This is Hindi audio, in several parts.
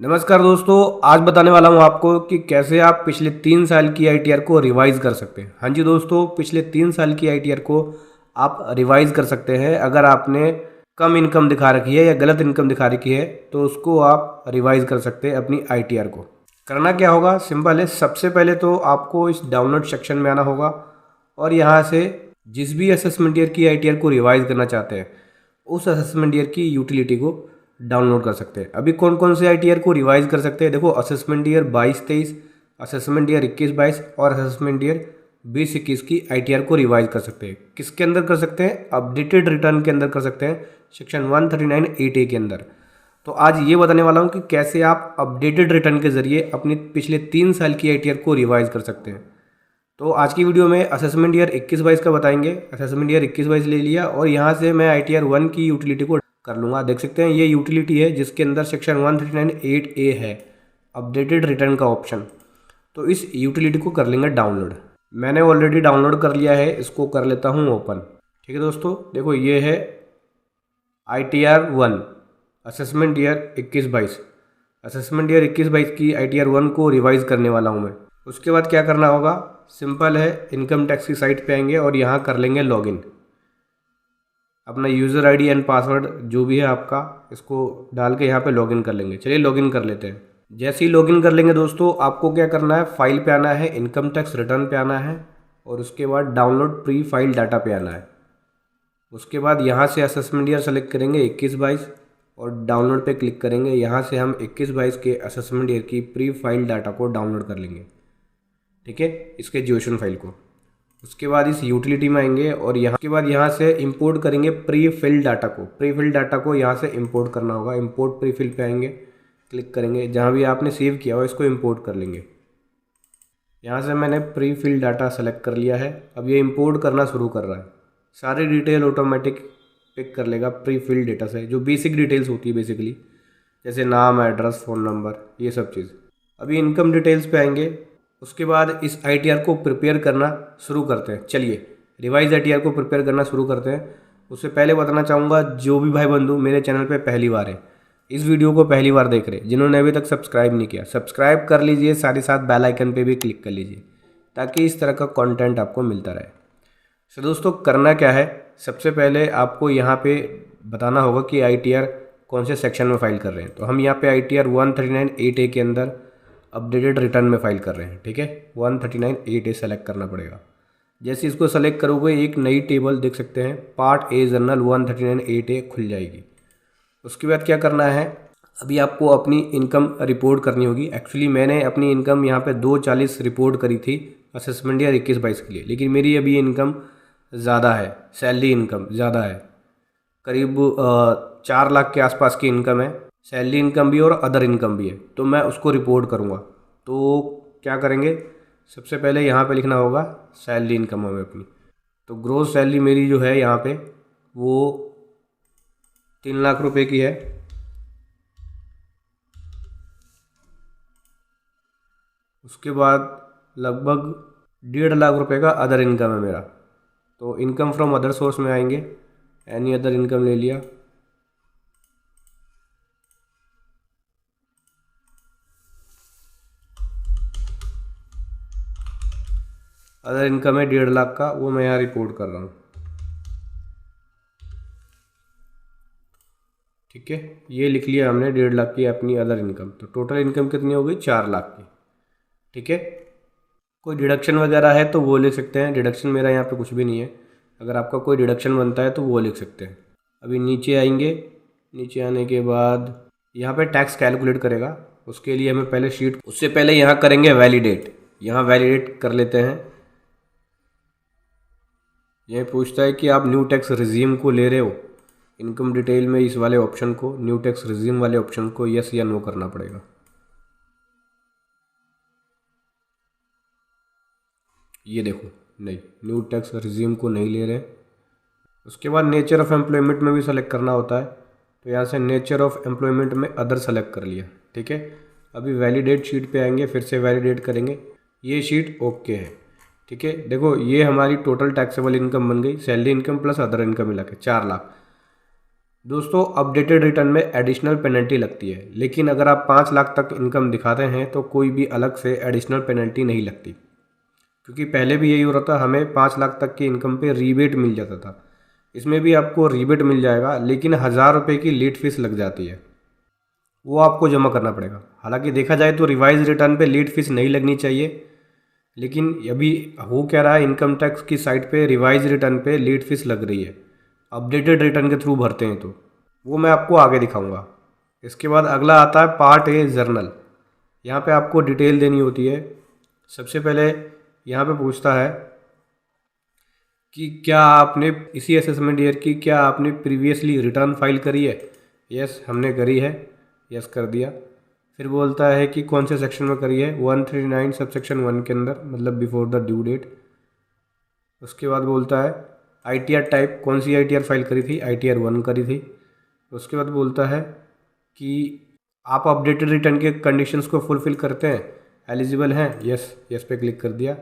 नमस्कार दोस्तों, आज बताने वाला हूँ आपको कि कैसे आप पिछले 3 साल की आईटीआर को रिवाइज़ कर सकते हैं। हाँ जी दोस्तों, पिछले 3 साल की आईटीआर को आप रिवाइज़ कर सकते हैं। अगर आपने कम इनकम दिखा रखी है या गलत इनकम दिखा रखी है तो उसको आप रिवाइज़ कर सकते हैं अपनी आईटीआर को। करना क्या होगा, सिंपल है। सबसे पहले तो आपको इस डाउनलोड सेक्शन में आना होगा और यहाँ से जिस भी असेसमेंट ईयर की आईटीआर को रिवाइज़ करना चाहते हैं उस असेसमेंट ईयर की यूटिलिटी को डाउनलोड कर सकते हैं। अभी कौन कौन से आईटीआर को रिवाइज कर सकते हैं, देखो, असेसमेंट ईयर 22-23, असेसमेंट ईयर 21-22 और असेसमेंट ईयर 20-21 की आईटीआर को रिवाइज कर सकते हैं। किसके अंदर कर सकते हैं? अपडेटेड रिटर्न के अंदर कर सकते हैं, सेक्शन 139(8)A के अंदर। तो आज ये बताने वाला हूँ कि कैसे आप अपडेटेड रिटर्न के जरिए अपनी पिछले 3 साल की आईटीआर को रिवाइज कर सकते हैं। तो आज की वीडियो में असेसमेंट ईयर 21-22 का बताएंगे। असेसमेंट ईयर 21-22 ले लिया और यहाँ से मैं आईटीआर 1 की यूटिलिटी को कर लूँगा। देख सकते हैं ये यूटिलिटी है जिसके अंदर सेक्शन 139(8)A है, अपडेटेड रिटर्न का ऑप्शन। तो इस यूटिलिटी को कर लेंगे डाउनलोड। मैंने ऑलरेडी डाउनलोड कर लिया है, इसको कर लेता हूँ ओपन। ठीक है दोस्तों, देखो ये है ITR 1 assessment year 21-22। Assessment year 21-22 की आईटीआर 1 को रिवाइज करने वाला हूँ मैं। उसके बाद क्या करना होगा, सिंपल है, इनकम टैक्स की साइट पे आएंगे और यहाँ कर लेंगे लॉगिन। अपना यूज़र आईडी एंड पासवर्ड जो भी है आपका, इसको डाल के यहाँ पे लॉगिन कर लेंगे। चलिए लॉगिन कर लेते हैं। जैसे ही लॉगिन कर लेंगे दोस्तों, आपको क्या करना है, फाइल पे आना है, इनकम टैक्स रिटर्न पे आना है और उसके बाद डाउनलोड प्री फाइल डाटा पे आना है। उसके बाद यहाँ से असेसमेंट ईयर सेलेक्ट करेंगे 21-22 और डाउनलोड पे क्लिक करेंगे। यहाँ से हम 21-22 के असेसमेंट ईयर की प्री फाइल डाटा को डाउनलोड कर लेंगे। ठीक है, इसके ज्योशन फाइल को। उसके बाद इस यूटिलिटी में आएंगे और यहाँ के बाद यहाँ से इंपोर्ट करेंगे प्री फिल डाटा को। प्री फिल डाटा को यहाँ से इंपोर्ट करना होगा। इंपोर्ट प्री फिल पे आएंगे, क्लिक करेंगे, जहाँ भी आपने सेव किया हो इसको इंपोर्ट कर लेंगे। यहाँ से मैंने प्री फिल डाटा सेलेक्ट कर लिया है। अब ये इंपोर्ट करना शुरू कर रहा है। सारी डिटेल ऑटोमेटिक पिक कर लेगा प्री फिल डेटा से, जो बेसिक डिटेल्स होती है बेसिकली, जैसे नाम, एड्रेस, फ़ोन नंबर, ये सब चीज़। अभी इनकम डिटेल्स पे आएंगे। उसके बाद इस आईटीआर को प्रिपेयर करना शुरू करते हैं। चलिए रिवाइज आईटीआर को प्रिपेयर करना शुरू करते हैं। उससे पहले बताना चाहूँगा, जो भी भाई बंधु मेरे चैनल पे पहली बार है, इस वीडियो को पहली बार देख रहे हैं, जिन्होंने अभी तक सब्सक्राइब नहीं किया, सब्सक्राइब कर लीजिए, साथ ही साथ बेल आइकन पे भी क्लिक कर लीजिए ताकि इस तरह का कंटेंट आपको मिलता रहे। तो दोस्तों करना क्या है, सबसे पहले आपको यहाँ पे बताना होगा कि आईटीआर कौन से सेक्शन में फाइल कर रहे हैं। तो हम यहाँ पे आईटीआर 139(8)A के अंदर अपडेटेड रिटर्न में फाइल कर रहे हैं। ठीक है, 139(8)A सेलेक्ट करना पड़ेगा। जैसे इसको सेलेक्ट करोगे एक नई टेबल देख सकते हैं, पार्ट ए जर्नल 139(8)A खुल जाएगी। उसके बाद क्या करना है, अभी आपको अपनी इनकम रिपोर्ट करनी होगी। एक्चुअली मैंने अपनी इनकम यहाँ पे 240 रिपोर्ट करी थी असेसमेंट ईयर 21-22 के लिए, लेकिन मेरी अभी इनकम ज़्यादा है, सैलरी इनकम ज़्यादा है, करीब 4 लाख के आसपास की इनकम है। सैलरी इनकम भी और अदर इनकम भी है, तो मैं उसको रिपोर्ट करूँगा। तो क्या करेंगे, सबसे पहले यहाँ पे लिखना होगा सैलरी इनकम हमें अपनी। तो ग्रोस सैलरी मेरी जो है यहाँ पे वो 3 लाख रुपए की है। उसके बाद लगभग 1.5 लाख रुपए का अदर इनकम है मेरा। तो इनकम फ्रॉम अदर सोर्स में आएंगे, एनी अदर इनकम ले लिया। अदर इनकम है 1.5 लाख का, वो मैं यहाँ रिपोर्ट कर रहा हूँ। ठीक है, ये लिख लिया हमने 1.5 लाख की अपनी अदर इनकम। तो टोटल इनकम कितनी हो गई, 4 लाख की। ठीक है, कोई डिडक्शन वगैरह है तो वो लिख सकते हैं। डिडक्शन मेरा यहाँ पे कुछ भी नहीं है, अगर आपका कोई डिडक्शन बनता है तो वो लिख सकते हैं। अभी नीचे आएंगे, नीचे आने के बाद यहाँ पे टैक्स कैलकुलेट करेगा। उसके लिए हमें पहले शीट, उससे पहले यहाँ करेंगे वैलिडेट। यहाँ वैलिडेट कर लेते हैं। यह पूछता है कि आप न्यू टैक्स रिजीम को ले रहे हो। इनकम डिटेल में इस वाले ऑप्शन को, न्यू टैक्स रिजीम वाले ऑप्शन को यस या नो करना पड़ेगा। ये देखो, नहीं, न्यू टैक्स रिजीम को नहीं ले रहे। उसके बाद नेचर ऑफ एम्प्लॉयमेंट में भी सेलेक्ट करना होता है। तो यहाँ से नेचर ऑफ एम्प्लॉयमेंट में अदर सेलेक्ट कर लिया। ठीक है, अभी वैलिडेट शीट पे आएंगे, फिर से वैलिडेट करेंगे। ये शीट ओके है। ठीक है, देखो ये हमारी टोटल टैक्सेबल इनकम बन गई, salary income plus other income मिला के 4 लाख। दोस्तों अपडेटेड रिटर्न में एडिशनल पेनल्टी लगती है, लेकिन अगर आप 5 लाख तक इनकम दिखाते हैं तो कोई भी अलग से एडिशनल पेनल्टी नहीं लगती, क्योंकि पहले भी यही हो रहा था, हमें 5 लाख तक की इनकम पे रीबेट मिल जाता था। इसमें भी आपको रीबेट मिल जाएगा, लेकिन 1000 रुपये की लेट फीस लग जाती है, वो आपको जमा करना पड़ेगा। हालांकि देखा जाए तो रिवाइज रिटर्न पे लेट फीस नहीं लगनी चाहिए, लेकिन अभी हो क्या रहा है, इनकम टैक्स की साइट पे रिवाइज रिटर्न पे लेट फीस लग रही है। अपडेटेड रिटर्न के थ्रू भरते हैं तो वो मैं आपको आगे दिखाऊंगा। इसके बाद अगला आता है पार्ट ए जर्नल। यहाँ पे आपको डिटेल देनी होती है। सबसे पहले यहाँ पे पूछता है कि क्या आपने इसी असेसमेंट ईयर की क्या आपने प्रीवियसली रिटर्न फाइल करी है। यस, हमने करी है, यस कर दिया। फिर बोलता है कि कौन से सेक्शन में करी है, 139 सब सेक्शन 1 के अंदर, मतलब बिफोर द ड्यू डेट। उसके बाद बोलता है ITR टाइप, कौन सी ITR फाइल करी थी, ITR 1 करी थी। उसके बाद बोलता है कि आप अपडेटेड रिटर्न के कंडीशंस को फुलफिल करते हैं, एलिजिबल हैं, यस, यस पे क्लिक कर दिया।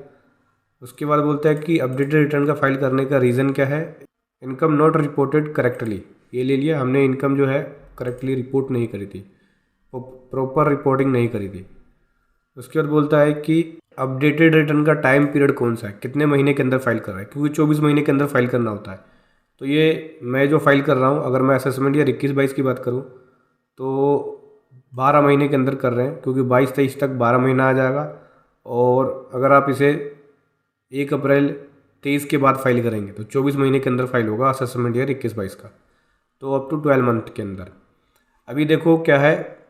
उसके बाद बोलता है कि अपडेटेड रिटर्न का फाइल करने का रीज़न क्या है, इनकम नॉट रिपोर्टेड करेक्टली। ये ले लिया, हमने इनकम जो है करेक्टली रिपोर्ट नहीं करी थी, वो प्रॉपर रिपोर्टिंग नहीं करी थी। उसके बाद बोलता है कि अपडेटेड रिटर्न का टाइम पीरियड कौन सा है, कितने महीने के अंदर फाइल कर रहा है, क्योंकि 24 महीने के अंदर फाइल करना होता है। तो ये मैं जो फाइल कर रहा हूँ, अगर मैं असेसमेंट ईयर 21-22 की बात करूँ तो 12 महीने के अंदर कर रहे हैं, क्योंकि 22-23 तक 12 महीना आ जाएगा। और अगर आप इसे 1 अप्रैल 23 के बाद फाइल करेंगे तो 24 महीने के अंदर फाइल होगा असेसमेंट ईयर 21-22 का, तो अप टू 12 मंथ के अंदर। अभी देखो क्या है,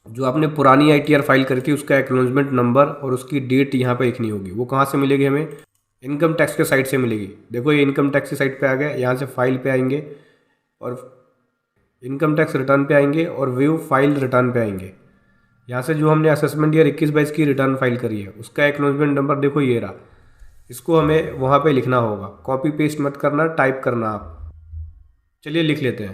जो आपने पुरानी ITR फाइल करी थी उसका एक्नॉलेजमेंट नंबर और उसकी डेट यहाँ पे लिखनी होगी। वो कहाँ से मिलेगी हमें, इनकम टैक्स के साइट से मिलेगी। देखो ये इनकम टैक्स की साइट पे आ गया, यहाँ से फाइल पे आएंगे और इनकम टैक्स रिटर्न पे आएंगे और व्यू फाइल रिटर्न पे आएंगे। यहाँ से जो हमने असेसमेंट ईयर 21-22 की रिटर्न फाइल करी है उसका एक्नॉलेजमेंट नंबर देखो ये रहा, इसको हमें वहाँ पे लिखना होगा। कॉपी पेस्ट मत करना, टाइप करना आप। चलिए लिख लेते हैं।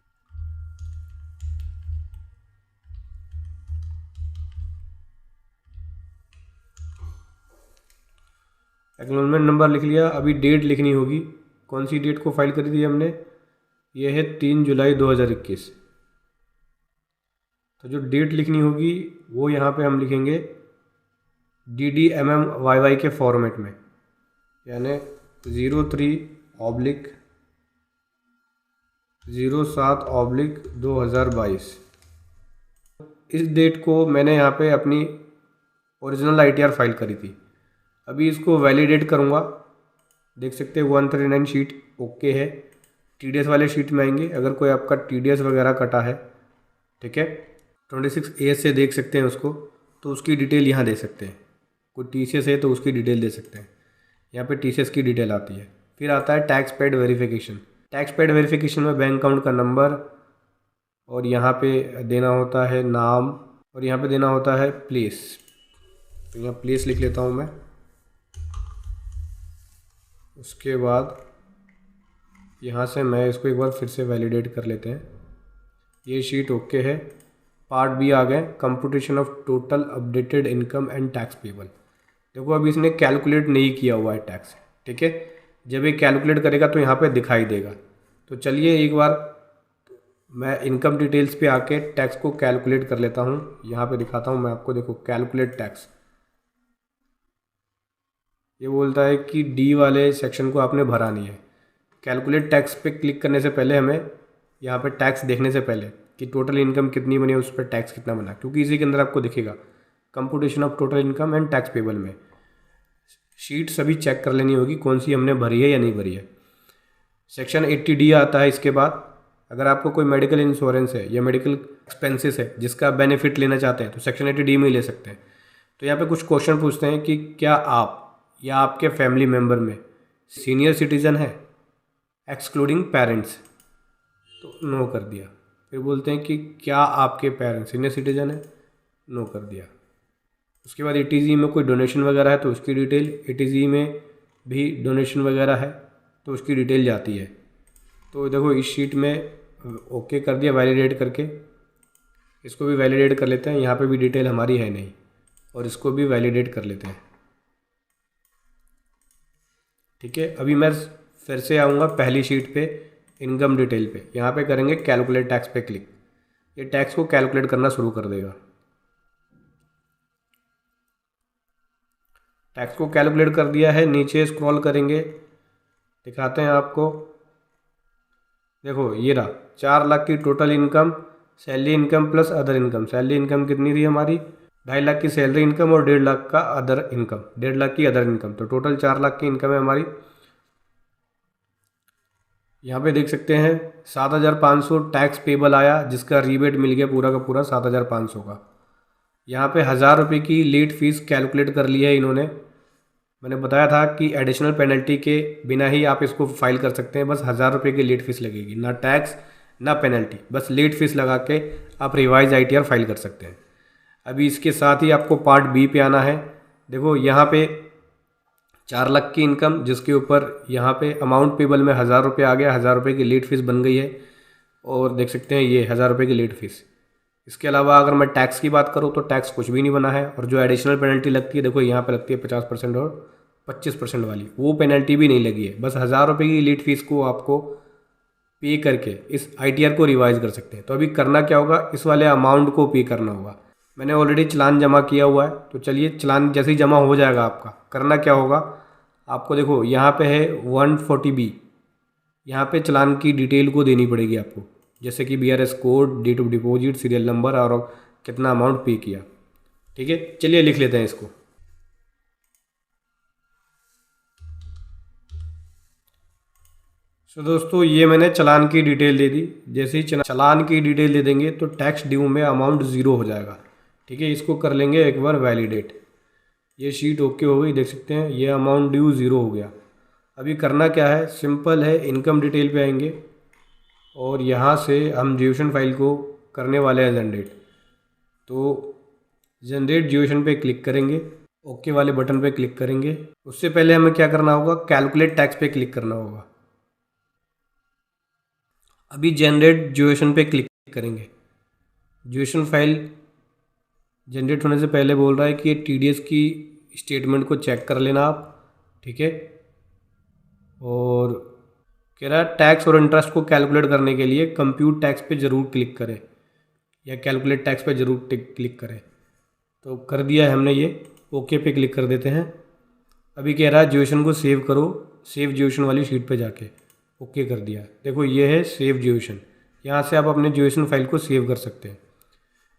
एक्नॉलेजमेंट नंबर लिख लिया। अभी डेट लिखनी होगी, कौन सी डेट को फाइल करी थी हमने, ये है 3 जुलाई 2021। तो जो डेट लिखनी होगी वो यहाँ पे हम लिखेंगे DDMMYY के फॉर्मेट में, यानी 03/07/2022। इस डेट को मैंने यहाँ पे अपनी ओरिजिनल ITR फाइल करी थी। अभी इसको वैलिडेट करूँगा, देख सकते हैं 139 शीट ओके है। TDS वाले शीट में आएंगे, अगर कोई आपका TDS वगैरह कटा है, ठीक है, 26A से देख सकते हैं उसको, तो उसकी डिटेल यहाँ दे सकते हैं। कोई TCS है तो उसकी डिटेल दे सकते हैं, यहाँ पे TCS की डिटेल आती है। फिर आता है tax paid verification. Tax paid verification में बैंक अकाउंट का नंबर और यहाँ पे देना होता है नाम और यहाँ पे देना होता है प्लेस। तो यहाँ प्लेस लिख लेता हूँ मैं। उसके बाद यहाँ से मैं इसको एक बार फिर से वैलिडेट कर लेते हैं। ये शीट ओके है। पार्ट बी आ गए, computation of total updated income and tax payable. देखो अभी इसने कैलकुलेट नहीं किया हुआ है टैक्स, ठीक है, जब ये कैलकुलेट करेगा तो यहाँ पे दिखाई देगा। तो चलिए एक बार मैं इनकम डिटेल्स पे आके टैक्स को कैलकुलेट कर लेता हूँ। यहाँ पे दिखाता हूँ मैं आपको, देखो कैलकुलेट टैक्स, ये बोलता है कि डी वाले सेक्शन को आपने भरा नहीं है। कैलकुलेट टैक्स पे क्लिक करने से पहले हमें यहाँ पे टैक्स देखने से पहले कि टोटल इनकम कितनी बनी है, उस पर टैक्स कितना बना, क्योंकि इसी के अंदर आपको दिखेगा computation of total income and tax payable में शीट सभी चेक कर लेनी होगी कौन सी हमने भरी है या नहीं भरी है। सेक्शन 80D आता है। इसके बाद अगर आपको कोई मेडिकल इंश्योरेंस है या मेडिकल एक्सपेंसेस है जिसका बेनिफिट लेना चाहते हैं तो सेक्शन 80D में ही ले सकते हैं। तो यहाँ पे कुछ क्वेश्चन पूछते हैं कि क्या आप या आपके फैमिली मेम्बर में सीनियर सिटीज़न है एक्सक्लूडिंग पेरेंट्स, तो नो कर दिया। फिर बोलते हैं कि क्या आपके पेरेंट्स सीनियर सिटीज़न है, नो कर दिया। उसके बाद ATG में कोई डोनेशन वगैरह है तो उसकी डिटेल, ATG में भी डोनेशन वगैरह है तो उसकी डिटेल जाती है। तो देखो इस शीट में ओके कर दिया वैलिडेट करके, इसको भी वैलिडेट कर लेते हैं। यहाँ पे भी डिटेल हमारी है नहीं, और इसको भी वैलिडेट कर लेते हैं, ठीक है। अभी मैं फिर से आऊँगा पहली शीट पे इनकम डिटेल पे, यहाँ पे करेंगे कैलकुलेट टैक्स पे क्लिक। ये टैक्स को कैलकुलेट करना शुरू कर देगा। टैक्स को कैलकुलेट कर दिया है। नीचे स्क्रॉल करेंगे, दिखाते हैं आपको। देखो ये रहा 4 लाख की total income, salary income plus other income. Salary income कितनी थी हमारी, 2.5 लाख की सैलरी इनकम और 1.5 लाख का अदर इनकम, 1.5 लाख की अदर इनकम, तो टोटल 4 लाख की इनकम है हमारी। यहाँ पे देख सकते हैं 7,500 टैक्स पेबल आया, जिसका रीबेट मिल गया पूरा का पूरा 7,500 का। यहाँ पे 1,000 रुपये की लेट फीस कैलकुलेट कर ली है इन्होंने। मैंने बताया था कि एडिशनल पेनल्टी के बिना ही आप इसको फाइल कर सकते हैं। बस 1,000 रुपये की लेट फीस लगेगी, ना टैक्स ना पेनल्टी, बस लेट फीस लगा के आप रिवाइज ITR फाइल कर सकते हैं। अभी इसके साथ ही आपको पार्ट बी पे आना है। देखो यहाँ पे 4 लाख की इनकम, जिसके ऊपर यहाँ पे अमाउंट पेबल में 1,000 रुपये आ गया, 1,000 रुपये की लेट फीस बन गई है। और देख सकते हैं ये 1,000 रुपये की लेट फीस। इसके अलावा अगर मैं टैक्स की बात करूँ तो टैक्स कुछ भी नहीं बना है। और जो एडिशनल पेनल्टी लगती है, देखो यहाँ पे लगती है 50% और 25% वाली, वो पेनल्टी भी नहीं लगी है। बस 1,000 रुपये की लेट फीस को आपको पे करके इस ITR को रिवाइज कर सकते हैं। तो अभी करना क्या होगा, इस वाले अमाउंट को पे करना होगा। मैंने ऑलरेडी चलान जमा किया हुआ है, तो चलिए चलान जैसे ही जमा हो जाएगा आपका, करना क्या होगा आपको, देखो यहाँ पे है 140B, यहाँ पे चलान की डिटेल को देनी पड़ेगी आपको, जैसे कि BRS code, date of deposit, serial number और कितना अमाउंट पे किया। ठीक है, चलिए लिख लेते हैं इसको। तो दोस्तों ये मैंने चलान की डिटेल दे दी। जैसे ही चलान की डिटेल दे देंगे तो टैक्स ड्यू में अमाउंट 0 हो जाएगा। ठीक है, इसको कर लेंगे एक बार वैलिडेट। ये शीट ओके हो गई, देख सकते हैं ये अमाउंट ड्यू 0 हो गया। अभी करना क्या है, सिंपल है, इनकम डिटेल पे आएंगे और यहाँ से हम ज्यूशन फाइल को करने वाले हैं जनरेट। तो जनरेट ज्यूशन पे क्लिक करेंगे, ओके वाले बटन पे क्लिक करेंगे। उससे पहले हमें क्या करना होगा, कैलकुलेट टैक्स पे क्लिक करना होगा। अभी जनरेट ज्यूशन पे क्लिक करेंगे। ज्यूशन फाइल जनरेट होने से पहले बोल रहा है कि ये TDS की स्टेटमेंट को चेक कर लेना आप। ठीक है, और कह रहा है टैक्स और इंटरेस्ट को कैलकुलेट करने के लिए कंप्यूट टैक्स पे ज़रूर क्लिक करें या कैलकुलेट टैक्स पे ज़रूर क्लिक करें। तो कर दिया है हमने, ये ओके पे क्लिक कर देते हैं। अभी कह रहा है ज्यूशन को सेव करो, सेव ज्यूशन वाली शीट पे जाके ओके कर दिया। देखो ये है सेव ज्यूशन, यहाँ से आप अपने ज्यूशन फाइल को सेव कर सकते हैं।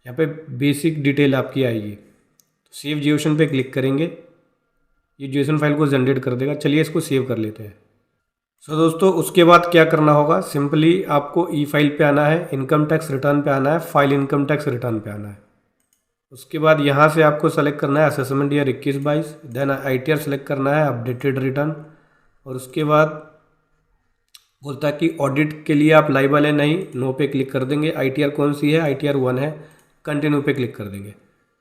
यहाँ पे बेसिक डिटेल आपकी आएगी, तो सेव ज्यूशन पे क्लिक करेंगे, ये ज्यूशन फाइल को जनरेट कर देगा। चलिए इसको सेव कर लेते हैं। सो दोस्तों उसके बाद क्या करना होगा, सिंपली आपको ई फाइल पे आना है, इनकम टैक्स रिटर्न पे आना है, फाइल इनकम टैक्स रिटर्न पे आना है। उसके बाद यहाँ से आपको सेलेक्ट करना है assessment year 21-22, then ITR select करना है अपडेटेड रिटर्न। और उसके बाद बोलता है कि ऑडिट के लिए आप लाइबल है नहीं, नो पे क्लिक कर देंगे। ITR कौन सी है, ITR 1 है, कंटिन्यू पे क्लिक कर देंगे।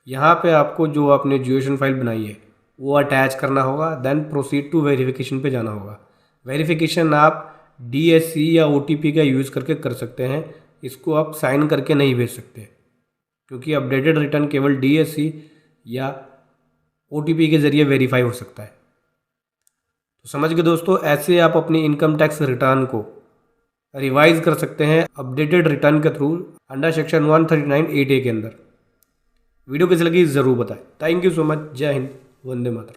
यहाँ पे आपको जो आपने ज्यूशन फाइल बनाई है वो अटैच करना होगा, देन प्रोसीड टू वेरिफिकेशन पे जाना होगा। वेरिफिकेशन आप DSC या OTP का यूज़ करके कर सकते हैं, इसको आप साइन करके नहीं भेज सकते, क्योंकि अपडेटेड रिटर्न केवल DSC या OTP के ज़रिए वेरीफाई हो सकता है। तो समझ गए दोस्तों, ऐसे आप अपनी इनकम टैक्स रिटर्न को रिवाइज कर सकते हैं अपडेटेड रिटर्न के थ्रू अंडर सेक्शन 139(8)A के अंदर। वीडियो कैसी लगी ज़रूर बताएं। Thank you so much. जय हिंद, वंदे मातरम।